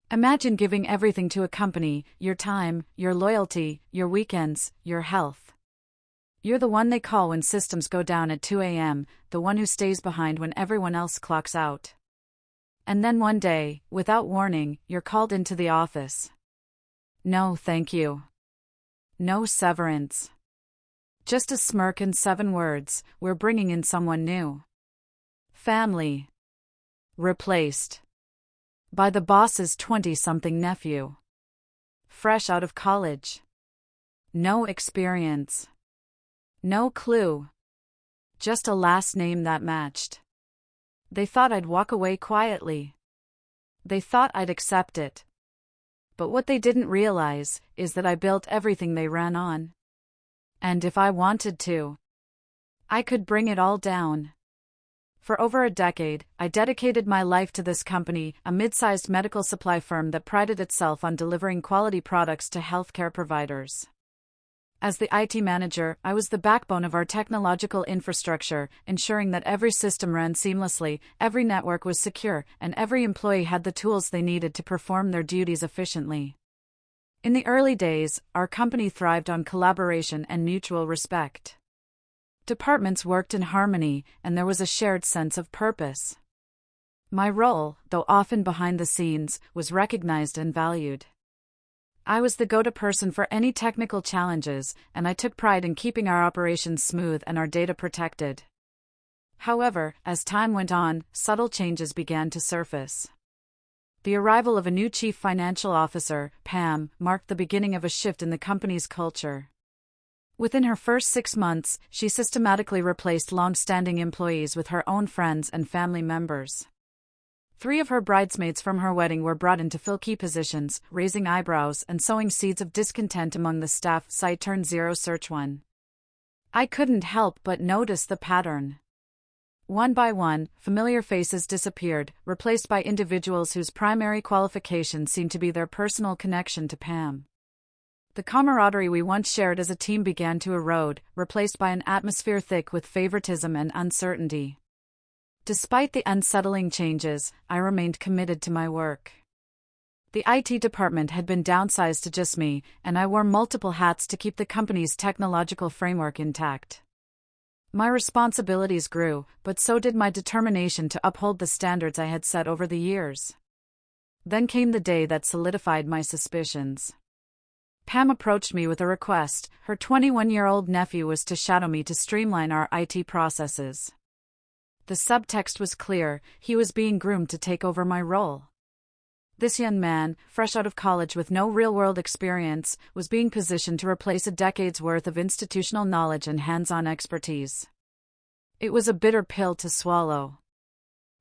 Imagine giving everything to a company: your time, your loyalty, your weekends, your health. You're the one they call when systems go down at 2 a.m., the one who stays behind when everyone else clocks out. And then one day, without warning, you're called into the office. No, thank you. No severance. Just a smirk and 7 words: we're bringing in someone new. Family. Replaced by the boss's 20-something nephew. Fresh out of college. No experience. No clue. Just a last name that matched. They thought I'd walk away quietly. They thought I'd accept it. But what they didn't realize is that I built everything they ran on. And if I wanted to, I could bring it all down. For over a decade, I dedicated my life to this company, a mid-sized medical supply firm that prided itself on delivering quality products to healthcare providers. As the IT manager, I was the backbone of our technological infrastructure, ensuring that every system ran seamlessly, every network was secure, and every employee had the tools they needed to perform their duties efficiently. In the early days, our company thrived on collaboration and mutual respect. Departments worked in harmony, and there was a shared sense of purpose. My role, though often behind the scenes, was recognized and valued. I was the go-to person for any technical challenges, and I took pride in keeping our operations smooth and our data protected. However, as time went on, subtle changes began to surface. The arrival of a new chief financial officer, Pam, marked the beginning of a shift in the company's culture. Within her first 6 months, she systematically replaced long-standing employees with her own friends and family members. 3 of her bridesmaids from her wedding were brought in to fill key positions, raising eyebrows and sowing seeds of discontent among the staff. Site turned zero search 1. I couldn't help but notice the pattern. One by one, familiar faces disappeared, replaced by individuals whose primary qualification seemed to be their personal connection to Pam. The camaraderie we once shared as a team began to erode, replaced by an atmosphere thick with favoritism and uncertainty. Despite the unsettling changes, I remained committed to my work. The IT department had been downsized to just me, and I wore multiple hats to keep the company's technological framework intact. My responsibilities grew, but so did my determination to uphold the standards I had set over the years. Then came the day that solidified my suspicions. Pam approached me with a request. Her 21-year-old nephew was to shadow me to streamline our IT processes. The subtext was clear: he was being groomed to take over my role. This young man, fresh out of college with no real-world experience, was being positioned to replace a decade's worth of institutional knowledge and hands-on expertise. It was a bitter pill to swallow.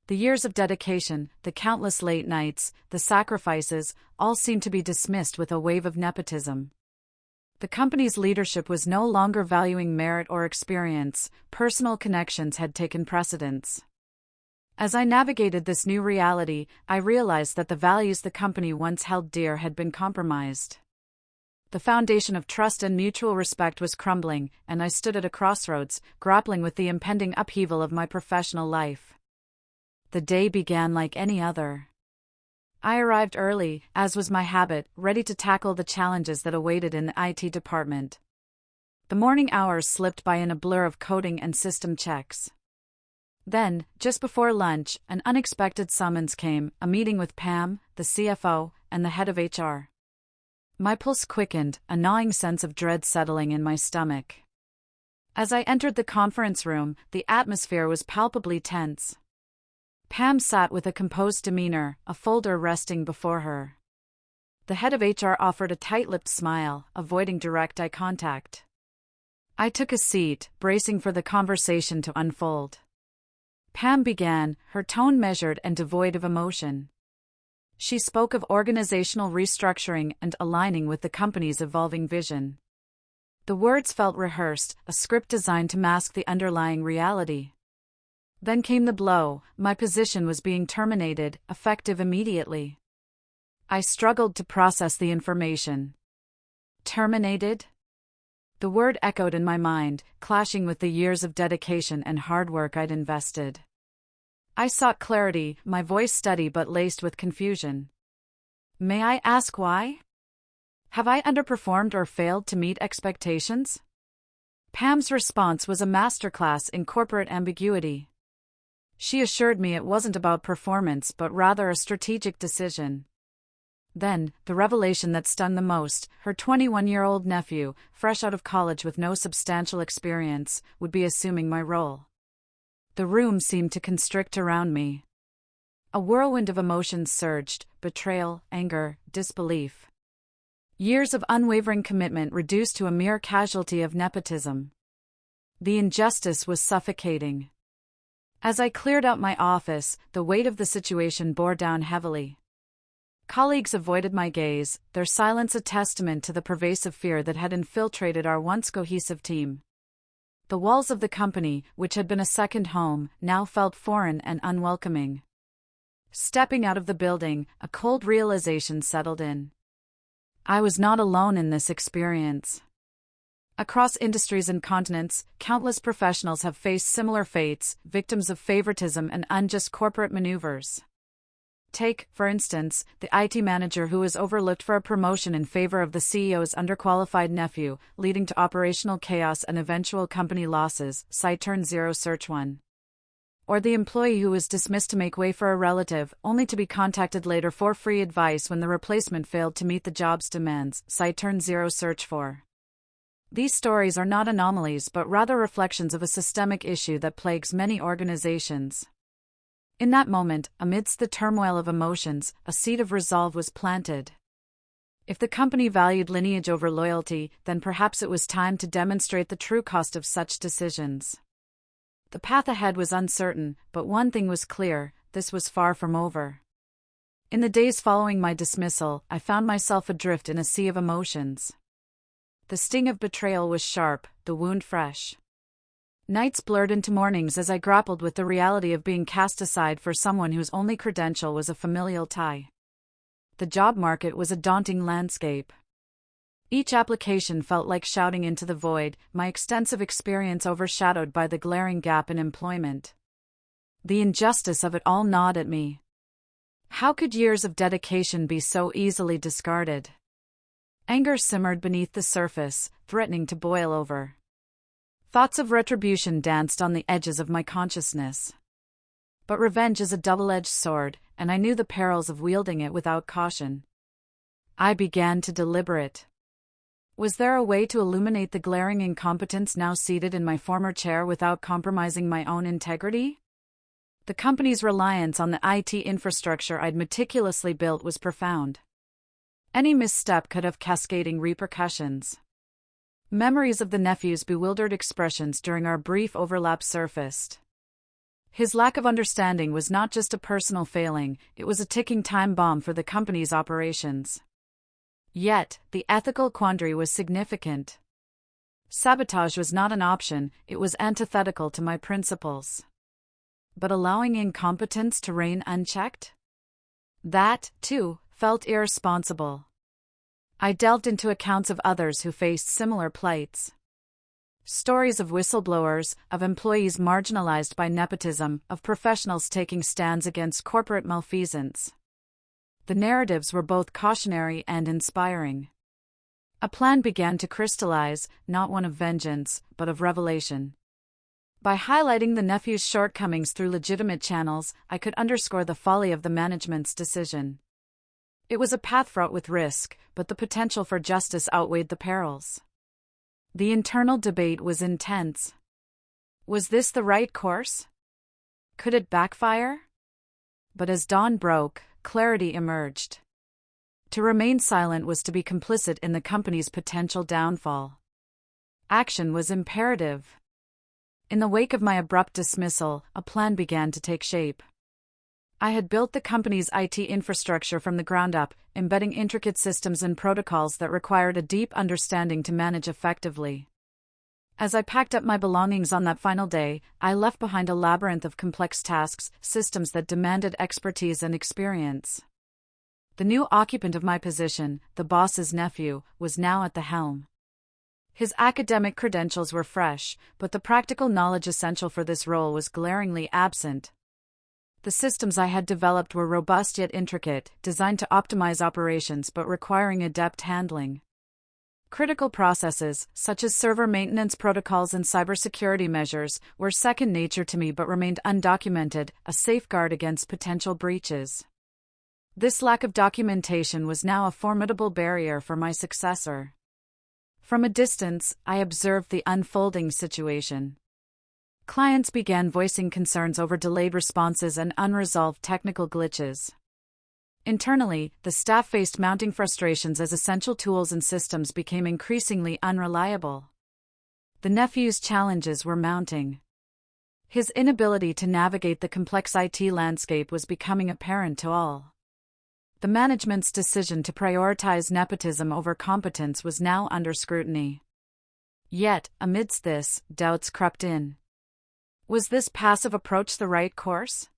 The years of dedication, the countless late nights, the sacrifices, all seemed to be dismissed with a wave of nepotism. The company's leadership was no longer valuing merit or experience; personal connections had taken precedence. As I navigated this new reality, I realized that the values the company once held dear had been compromised. The foundation of trust and mutual respect was crumbling, and I stood at a crossroads, grappling with the impending upheaval of my professional life. The day began like any other. I arrived early, as was my habit, ready to tackle the challenges that awaited in the IT department. The morning hours slipped by in a blur of coding and system checks. Then, just before lunch, an unexpected summons came: a meeting with Pam, the CFO, and the head of HR. My pulse quickened, a gnawing sense of dread settling in my stomach. As I entered the conference room, the atmosphere was palpably tense. Pam sat with a composed demeanor, a folder resting before her. The head of HR offered a tight-lipped smile, avoiding direct eye contact. I took a seat, bracing for the conversation to unfold. Pam began, her tone measured and devoid of emotion. She spoke of organizational restructuring and aligning with the company's evolving vision. The words felt rehearsed, a script designed to mask the underlying reality. Then came the blow: my position was being terminated, effective immediately. I struggled to process the information. Terminated? The word echoed in my mind, clashing with the years of dedication and hard work I'd invested. I sought clarity, my voice steady but laced with confusion. May I ask why? Have I underperformed or failed to meet expectations? Pam's response was a masterclass in corporate ambiguity. She assured me it wasn't about performance but rather a strategic decision. Then, the revelation that stung the most: her 21-year-old nephew, fresh out of college with no substantial experience, would be assuming my role. The room seemed to constrict around me. A whirlwind of emotions surged: betrayal, anger, disbelief. Years of unwavering commitment reduced to a mere casualty of nepotism. The injustice was suffocating. As I cleared out my office, the weight of the situation bore down heavily. Colleagues avoided my gaze, their silence a testament to the pervasive fear that had infiltrated our once cohesive team. The walls of the company, which had been a second home, now felt foreign and unwelcoming. Stepping out of the building, a cold realization settled in. I was not alone in this experience. Across industries and continents, countless professionals have faced similar fates, victims of favoritism and unjust corporate maneuvers. Take, for instance, the IT manager who was overlooked for a promotion in favor of the CEO's underqualified nephew, leading to operational chaos and eventual company losses. Site turn 0 search 1. Or the employee who was dismissed to make way for a relative, only to be contacted later for free advice when the replacement failed to meet the job's demands. Site turn 0 search 4. These stories are not anomalies but rather reflections of a systemic issue that plagues many organizations. In that moment, amidst the turmoil of emotions, a seed of resolve was planted. If the company valued lineage over loyalty, then perhaps it was time to demonstrate the true cost of such decisions. The path ahead was uncertain, but one thing was clear: this was far from over. In the days following my dismissal, I found myself adrift in a sea of emotions. The sting of betrayal was sharp, the wound fresh. Nights blurred into mornings as I grappled with the reality of being cast aside for someone whose only credential was a familial tie. The job market was a daunting landscape. Each application felt like shouting into the void, my extensive experience overshadowed by the glaring gap in employment. The injustice of it all gnawed at me. How could years of dedication be so easily discarded? Anger simmered beneath the surface, threatening to boil over. Thoughts of retribution danced on the edges of my consciousness. But revenge is a double-edged sword, and I knew the perils of wielding it without caution. I began to deliberate. Was there a way to illuminate the glaring incompetence now seated in my former chair without compromising my own integrity? The company's reliance on the IT infrastructure I'd meticulously built was profound. Any misstep could have cascading repercussions. Memories of the nephew's bewildered expressions during our brief overlap surfaced. His lack of understanding was not just a personal failing, it was a ticking time bomb for the company's operations. Yet, the ethical quandary was significant. Sabotage was not an option, it was antithetical to my principles. But allowing incompetence to reign unchecked? That, too, felt irresponsible. I delved into accounts of others who faced similar plights. Stories of whistleblowers, of employees marginalized by nepotism, of professionals taking stands against corporate malfeasance. The narratives were both cautionary and inspiring. A plan began to crystallize, not one of vengeance, but of revelation. By highlighting the nephew's shortcomings through legitimate channels, I could underscore the folly of the management's decision. It was a path fraught with risk, but the potential for justice outweighed the perils. The internal debate was intense. Was this the right course? Could it backfire? But as dawn broke, clarity emerged. To remain silent was to be complicit in the company's potential downfall. Action was imperative. In the wake of my abrupt dismissal, a plan began to take shape. I had built the company's IT infrastructure from the ground up, embedding intricate systems and protocols that required a deep understanding to manage effectively. As I packed up my belongings on that final day, I left behind a labyrinth of complex tasks, systems that demanded expertise and experience. The new occupant of my position, the boss's nephew, was now at the helm. His academic credentials were fresh, but the practical knowledge essential for this role was glaringly absent. The systems I had developed were robust yet intricate, designed to optimize operations but requiring adept handling. Critical processes, such as server maintenance protocols and cybersecurity measures, were second nature to me but remained undocumented, a safeguard against potential breaches. This lack of documentation was now a formidable barrier for my successor. From a distance, I observed the unfolding situation. Clients began voicing concerns over delayed responses and unresolved technical glitches. Internally, the staff faced mounting frustrations as essential tools and systems became increasingly unreliable. The nephew's challenges were mounting. His inability to navigate the complex IT landscape was becoming apparent to all. The management's decision to prioritize nepotism over competence was now under scrutiny. Yet, amidst this, doubts crept in. Was this passive approach the right course?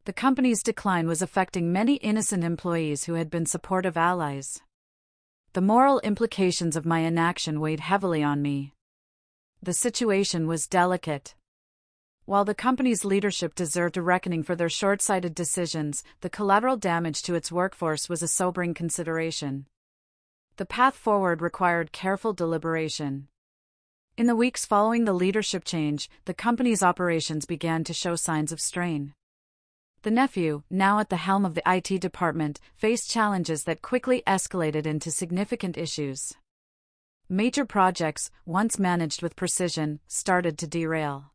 The company's decline was affecting many innocent employees who had been supportive allies. The moral implications of my inaction weighed heavily on me. The situation was delicate. While the company's leadership deserved a reckoning for their short-sighted decisions, the collateral damage to its workforce was a sobering consideration. The path forward required careful deliberation. In the weeks following the leadership change, the company's operations began to show signs of strain. The nephew, now at the helm of the IT department, faced challenges that quickly escalated into significant issues. Major projects, once managed with precision, started to derail.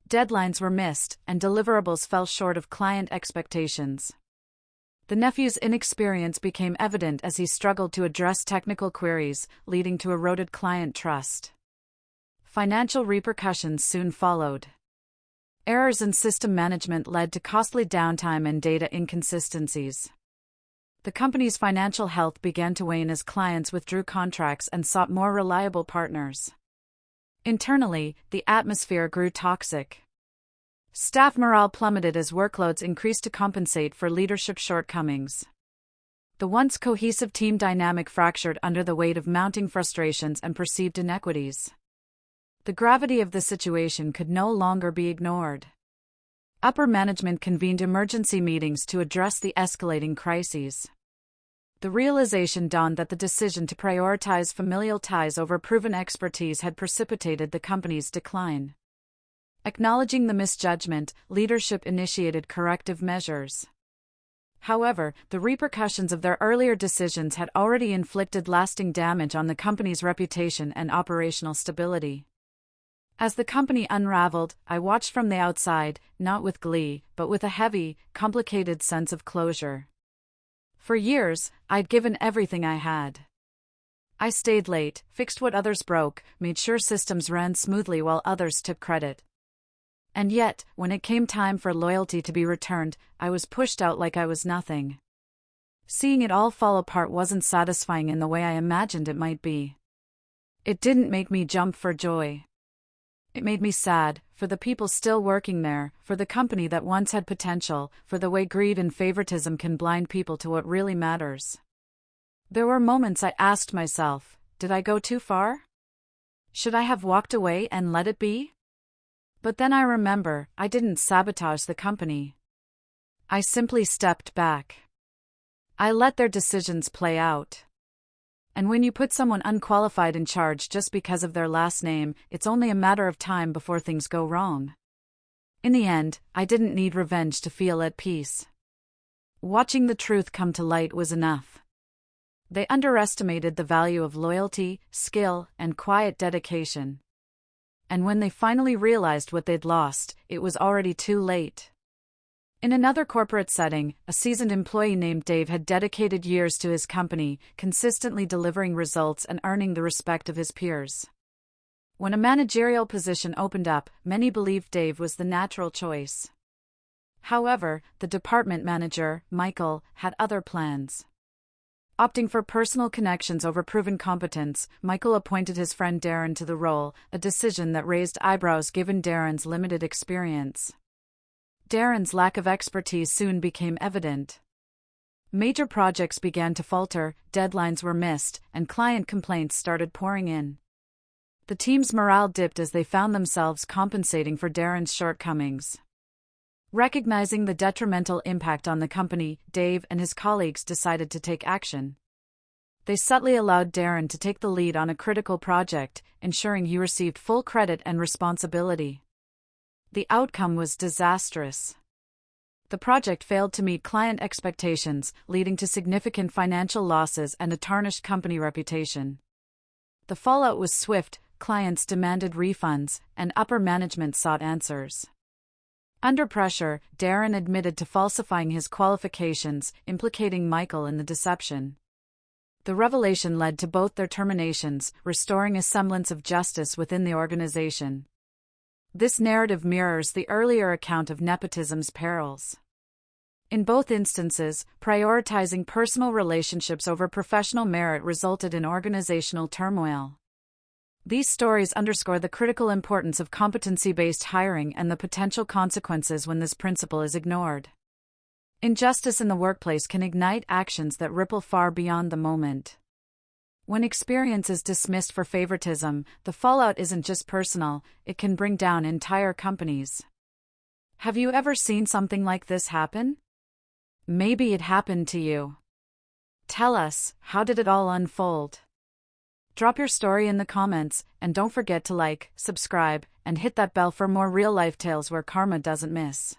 Deadlines were missed, and deliverables fell short of client expectations. The nephew's inexperience became evident as he struggled to address technical queries, leading to eroded client trust. Financial repercussions soon followed. Errors in system management led to costly downtime and data inconsistencies. The company's financial health began to wane as clients withdrew contracts and sought more reliable partners. Internally, the atmosphere grew toxic. Staff morale plummeted as workloads increased to compensate for leadership shortcomings. The once cohesive team dynamic fractured under the weight of mounting frustrations and perceived inequities. The gravity of the situation could no longer be ignored. Upper management convened emergency meetings to address the escalating crises. The realization dawned that the decision to prioritize familial ties over proven expertise had precipitated the company's decline. Acknowledging the misjudgment, leadership initiated corrective measures. However, the repercussions of their earlier decisions had already inflicted lasting damage on the company's reputation and operational stability. As the company unraveled, I watched from the outside, not with glee, but with a heavy, complicated sense of closure. For years, I'd given everything I had. I stayed late, fixed what others broke, made sure systems ran smoothly while others took credit. And yet, when it came time for loyalty to be returned, I was pushed out like I was nothing. Seeing it all fall apart wasn't satisfying in the way I imagined it might be. It didn't make me jump for joy. It made me sad, for the people still working there, for the company that once had potential, for the way greed and favoritism can blind people to what really matters. There were moments I asked myself, did I go too far? Should I have walked away and let it be? But then I remember, I didn't sabotage the company. I simply stepped back. I let their decisions play out. And when you put someone unqualified in charge just because of their last name, it's only a matter of time before things go wrong. In the end, I didn't need revenge to feel at peace. Watching the truth come to light was enough. They underestimated the value of loyalty, skill, and quiet dedication. And when they finally realized what they'd lost, it was already too late. In another corporate setting, a seasoned employee named Dave had dedicated years to his company, consistently delivering results and earning the respect of his peers. When a managerial position opened up, many believed Dave was the natural choice. However, the department manager, Michael, had other plans. Opting for personal connections over proven competence, Michael appointed his friend Darren to the role, a decision that raised eyebrows given Darren's limited experience. Darren's lack of expertise soon became evident. Major projects began to falter, deadlines were missed, and client complaints started pouring in. The team's morale dipped as they found themselves compensating for Darren's shortcomings. Recognizing the detrimental impact on the company, Dave and his colleagues decided to take action. They subtly allowed Darren to take the lead on a critical project, ensuring he received full credit and responsibility. The outcome was disastrous. The project failed to meet client expectations, leading to significant financial losses and a tarnished company reputation. The fallout was swift. Clients demanded refunds, and upper management sought answers. Under pressure, Darren admitted to falsifying his qualifications, implicating Michael in the deception. The revelation led to both their terminations, restoring a semblance of justice within the organization. This narrative mirrors the earlier account of nepotism's perils. In both instances, prioritizing personal relationships over professional merit resulted in organizational turmoil. These stories underscore the critical importance of competency-based hiring and the potential consequences when this principle is ignored. Injustice in the workplace can ignite actions that ripple far beyond the moment. When experience is dismissed for favoritism, the fallout isn't just personal, it can bring down entire companies. Have you ever seen something like this happen? Maybe it happened to you. Tell us, how did it all unfold? Drop your story in the comments, and don't forget to like, subscribe, and hit that bell for more real-life tales where karma doesn't miss.